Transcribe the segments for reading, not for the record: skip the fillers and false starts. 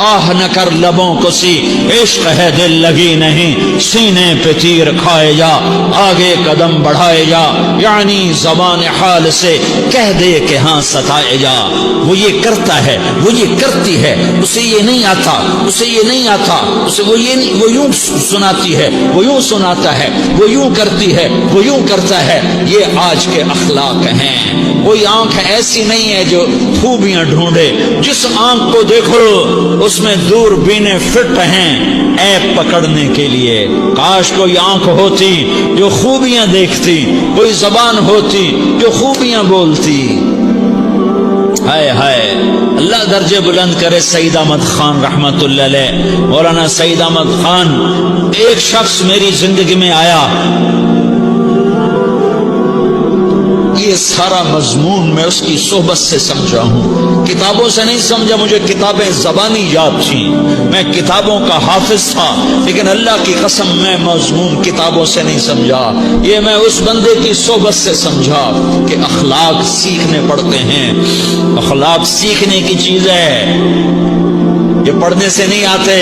آہ نہ کر لبوں کو سی، عشق ہے دل لگی نہیں، سینے پہ تیر کھائے جا، آگے قدم بڑھائے جا، یعنی زبان حال سے کہہ دے کہ ہاں ستائے جا۔ وہ یہ کرتا ہے، وہ یہ کرتی ہے، اسے یہ نہیں آتا، اسے یہ نہیں آتا، اسے وہ یوں سناتی ہے، وہ یوں سناتا ہے، وہ یوں کرتی ہے، وہ یوں کرتا ہے۔ یہ آج کے اخلاق ہیں۔ کوئی آنکھ ایسی نہیں ہے جو خوبیاں ڈھونڈے، جس آنکھ کو دیکھو اس میں دوربینیں فٹ ہیں عیب پکڑنے کے لیے۔ کاش کوئی آنکھ ہوتی جو خوبیاں دیکھتی، کوئی زبان ہوتی جو خوبیاں بولتی۔ ہائے ہائے، اللہ درجے بلند کرے سعید احمد خان رحمت اللہ علیہ۔ مولانا سعید احمد خان، ایک شخص میری زندگی میں آیا، یہ سارا مضمون میں اس کی صحبت سے سمجھا ہوں، کتابوں سے نہیں سمجھا۔ مجھے کتابیں زبانی یاد تھیں، میں کتابوں کا حافظ تھا، لیکن اللہ کی قسم میں مضمون کتابوں سے نہیں سمجھا۔ یہ میں اس بندے کی صحبت سے سمجھا کہ اخلاق سیکھنے پڑتے ہیں۔ اخلاق سیکھنے کی چیز ہے، یہ پڑھنے سے نہیں آتے،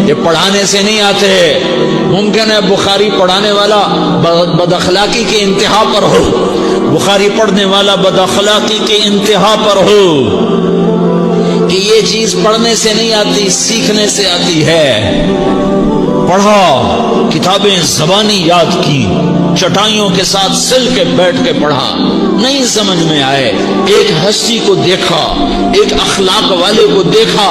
یہ پڑھانے سے نہیں آتے۔ ممکن ہے بخاری پڑھانے والا بد اخلاقی کی انتہا پر ہو، بخاری پڑھنے والا بد اخلاقی کی انتہا پر ہو، کہ یہ چیز پڑھنے سے نہیں آتی، سیکھنے سے آتی ہے۔ پڑھا، کتابیں زبانی یاد کی، چٹائیوں کے ساتھ سل کے بیٹھ کے پڑھا، نہیں سمجھ میں آئے، ایک ہستی کو دیکھا، ایک اخلاق والے کو دیکھا،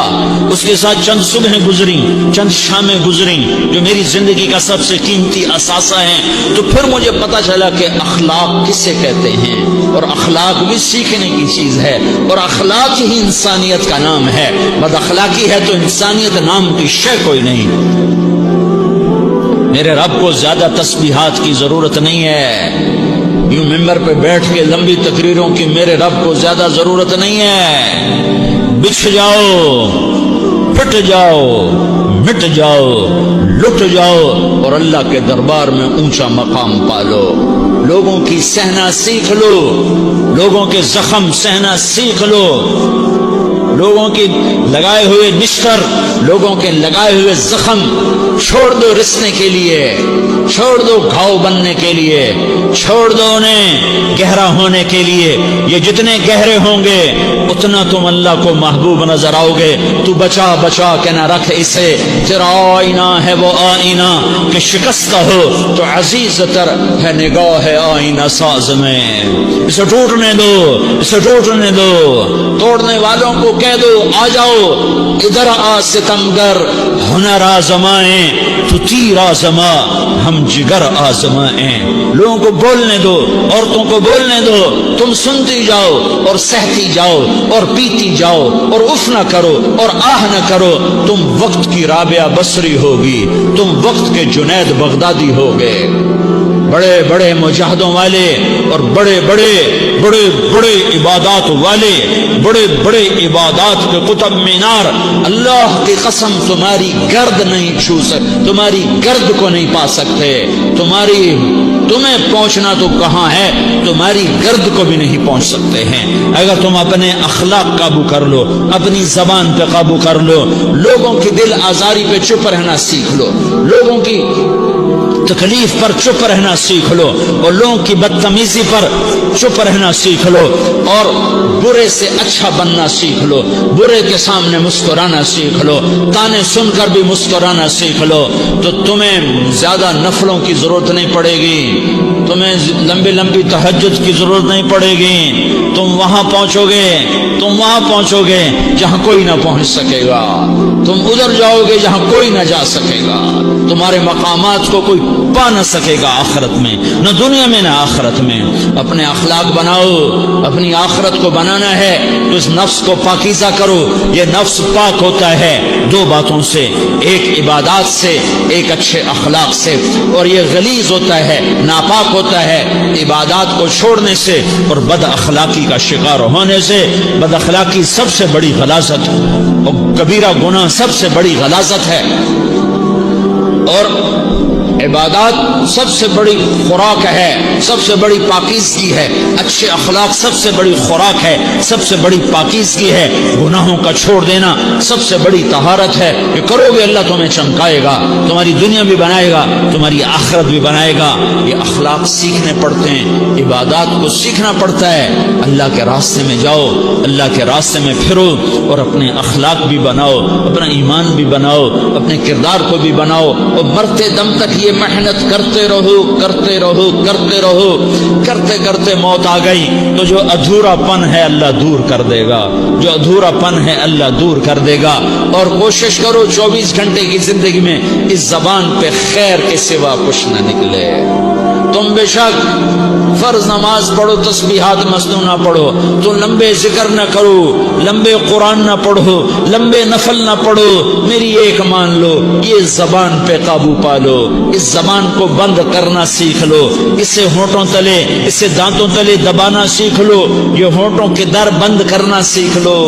اس کے ساتھ چند صبحیں گزری، چند شامیں گزری جو میری زندگی کا سب سے قیمتی اثاثہ ہیں، تو پھر مجھے پتا چلا کہ اخلاق کسے کہتے ہیں، اور اخلاق بھی سیکھنے کی چیز ہے، اور اخلاق ہی انسانیت کا نام ہے۔ بد اخلاقی ہے تو انسانیت نام کی شے کوئی نہیں۔ میرے رب کو زیادہ تسبیحات کی ضرورت نہیں ہے، یوں ممبر پہ بیٹھ کے لمبی تقریروں کی میرے رب کو زیادہ ضرورت نہیں ہے۔ بچھ جاؤ، پھٹ جاؤ، مٹ جاؤ، لٹ جاؤ، اور اللہ کے دربار میں اونچا مقام پالو۔ لوگوں کی سہنا سیکھ لو، لوگوں کے زخم سہنا سیکھ لو، لوگوں کے لگائے ہوئے نشتر، لوگوں کے لگائے ہوئے زخم چھوڑ دو رسنے کے لیے، چھوڑ دو گھاؤ بننے کے لیے، چھوڑ دو انہیں گہرا ہونے کے لیے۔ یہ جتنے گہرے ہوں گے اتنا تم اللہ کو محبوب نظر آؤ گے۔ تو بچا بچا کے نہ رکھ اسے، تیرا آئینہ ہے وہ آئینہ کہ شکستہ ہو تو عزیز تر ہے نگاہ آئینہ ساز میں۔ اسے ٹوٹنے دو، اسے ٹوٹنے دو، توڑنے والوں کو کہہ دو آ جاؤ ادھر آ ستمگر، ہنر آزمائیں تو تیر آزما، ہم جگر آزمائیں۔ لوگوں کو بولنے دو، عورتوں کو بولنے دو، تم سنتی جاؤ اور سہتی جاؤ اور پیتی جاؤ اور اف نہ کرو اور آہ نہ کرو۔ تم وقت کی رابعہ بصری ہوگی، تم وقت کے جنید بغدادی ہوگے۔ بڑے بڑے مجاہدوں والے اور بڑے بڑے بڑے بڑے عبادات والے، بڑے بڑے عبادات کے قطب مینار، اللہ کی قسم تمہاری گرد نہیں چھو سکتے، تمہاری گرد کو نہیں پا سکتے۔ تمہیں پہنچنا تو کہاں ہے، تمہاری گرد کو بھی نہیں پہنچ سکتے ہیں۔ اگر تم اپنے اخلاق قابو کر لو، اپنی زبان پہ قابو کر لو، لوگوں کی دل آزاری پہ چپ رہنا سیکھ لو، لوگوں کی تکلیف پر چپ رہنا سیکھ لو، اور لوگوں کی بدتمیزی پر چپ رہنا سیکھ لو، اور برے سے اچھا بننا سیکھ لو، برے کے سامنے مسکرانا سیکھ لو، تانے سن کر بھی مسکرانا سیکھ لو، تو تمہیں زیادہ نفلوں کی ضرورت نہیں پڑے گی، تمہیں لمبی لمبی تہجد کی ضرورت نہیں پڑے گی۔ تم وہاں پہنچو گے، تم وہاں پہنچو گے جہاں کوئی نہ پہنچ سکے گا، تم ادھر جاؤ گے جہاں کوئی نہ جا سکے گا، تمہارے مقامات کو کوئی پا نہ سکے گا آخرت میں، نہ دنیا میں نہ آخرت میں۔ اپنے اخلاق بناؤ، اپنی آخرت کو بنانا ہے تو اس نفس کو پاکیزہ کرو۔ یہ نفس پاک ہوتا ہے دو باتوں سے، ایک عبادات سے، ایک اچھے اخلاق سے، اور یہ غلیظ ہوتا ہے، ناپاک ہوتا ہے عبادات کو چھوڑنے سے اور بد اخلاقی کا شکار ہونے سے۔ بد اخلاقی سب سے بڑی غلاظت اور کبیرہ گناہ سب سے بڑی غلاظت ہے، اور عبادات سب سے بڑی خوراک ہے، سب سے بڑی پاکیزگی ہے، اچھے اخلاق سب سے بڑی خوراک ہے، سب سے بڑی پاکیزگی ہے، گناہوں کا چھوڑ دینا سب سے بڑی طہارت ہے کہ کرو گے اللہ تمہیں چمکائے گا، تمہاری دنیا بھی بنائے گا، تمہاری آخرت بھی بنائے گا۔ یہ اخلاق سیکھنے پڑتے ہیں، عبادات کو سیکھنا پڑتا ہے۔ اللہ کے راستے میں جاؤ، اللہ کے راستے میں پھرو اور اپنے اخلاق بھی بناؤ، اپنا ایمان بھی بناؤ، اپنے کردار کو بھی بناؤ، اور مرتے دم تک یہ محنت کرتے رہو کرتے رہو کرتے رہو۔ کرتے کرتے موت آ گئی تو جو ادھورا پن ہے اللہ دور کر دے گا، جو ادھورا پن ہے اللہ دور کر دے گا۔ اور کوشش کرو 24 گھنٹے کی زندگی میں اس زبان پہ خیر کے سوا کچھ نہ نکلے۔ تم بے شک فرض نماز پڑھو، تسبیحات مسنون نہ پڑھو، تو لمبے ذکر نہ کرو، لمبے قرآن نہ پڑھو، لمبے نفل نہ پڑھو، میری ایک مان لو، یہ زبان پہ قابو پالو، اس زبان کو بند کرنا سیکھ لو، اسے ہونٹوں تلے، اسے دانتوں تلے دبانا سیکھ لو، یہ ہونٹوں کے در بند کرنا سیکھ لو۔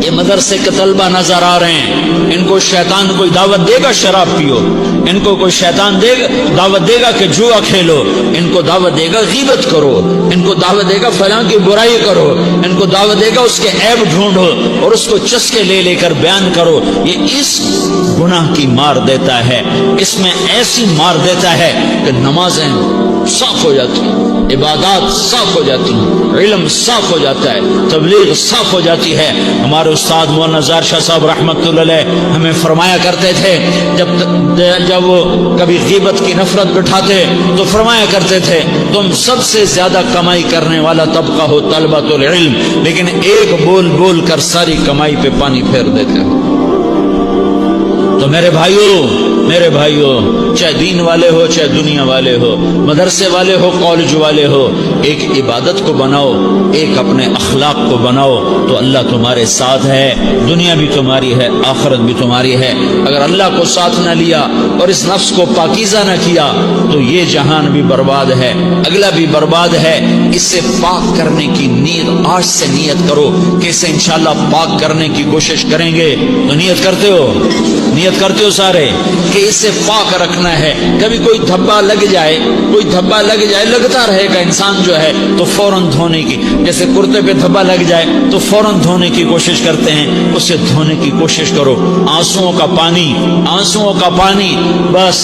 یہ مدرسے کے طلبہ نظر آ رہے ہیں، ان کو شیطان کوئی دعوت دے گا شراب پیو، ان کو کوئی شیطان دعوت دے گا کہ جوا کھیلو، ان کو دعوت دے گا غیبت کرو، ان کو دعوت دے گا فلاں کی برائی کرو، ان کو دعوت دے گا اس کے عیب ڈھونڈو اور اس کو چسکے لے لے کر بیان کرو۔ یہ اس گناہ کی مار دیتا ہے، اس میں ایسی مار دیتا ہے کہ نمازیں صاف ہو جاتی ہیں، عبادات صاف ہو جاتی ہیں، علم صاف ہو جاتا ہے، تبلیغ صاف ہو جاتی ہے۔ ہمارے استاد مولانا زار شاہ صاحب رحمۃ اللہ علیہ ہمیں فرمایا کرتے تھے، جب وہ کبھی غیبت کی نفرت بٹھاتے تو فرمایا کرتے تھے تم سب سے زیادہ کمائی کرنے والا طبقہ ہو طلبۃ العلم، لیکن ایک بول بول کر ساری کمائی پہ پانی پھیر دیتے ہو۔ تو میرے بھائیوں چاہے دین والے ہو چاہے دنیا والے ہو، مدرسے والے ہو کالج والے ہو، ایک عبادت کو بناؤ، ایک اپنے اخلاق کو بناؤ تو اللہ تمہارے ساتھ ہے، دنیا بھی تمہاری ہے، آخرت بھی تمہاری ہے۔ اگر اللہ کو ساتھ نہ لیا اور اس نفس کو پاکیزہ نہ کیا تو یہ جہان بھی برباد ہے، اگلا بھی برباد ہے۔ اس سے پاک کرنے کی نیت آج سے نیت کرو کہ اسے انشاءاللہ پاک کرنے کی کوشش کریں گے۔ تو نیت کرتے ہو سارے کہ اسے پاک رکھنا ہے۔ کبھی کوئی دھبا لگ جائے، لگتا رہے گا انسان جو ہے تو فوراً دھونے کی، جیسے کرتے پہ دھبا لگ جائے تو فوراً دھونے کی کوشش کرتے ہیں، اسے دھونے کی کوشش کرو۔ آنسوؤں کا پانی بس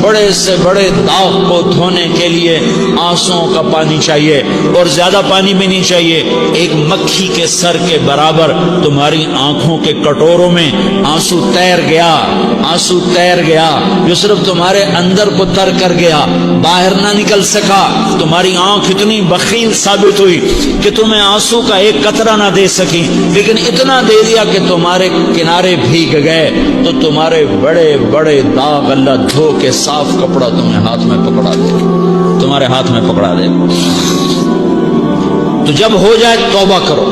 بڑے سے بڑے داغ کو دھونے کے لیے آنسوؤں کا پانی چاہیے، اور زیادہ پانی بھی نہیں چاہیے۔ ایک مکھی کے سر کے برابر تمہاری آنکھوں کے کٹوروں میں آنسو تیر گیا جو صرف تمہارے اندر کو تر کر گیا، باہر نہ نکل سکا۔ تمہاری آنکھ اتنی بخیل ثابت ہوئی کہ تمہیں آنسو کا ایک قطرہ نہ دے سکی، لیکن اتنا دے دیا کہ تمہارے کنارے بھیگ گئے۔ تو تمہارے بڑے بڑے داغ اللہ دھو کے صاف کپڑا تمہیں ہاتھ میں پکڑا دے۔ تو جب ہو جائے توبہ کرو،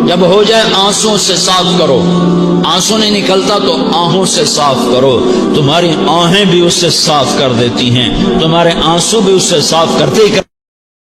جب ہو جائے آنسوں سے صاف کرو، آنسو نہیں نکلتا تو آہوں سے صاف کرو، تمہاری آہیں بھی اس سے صاف کر دیتی ہیں، تمہارے آنسو بھی اس سے صاف کرتے ہی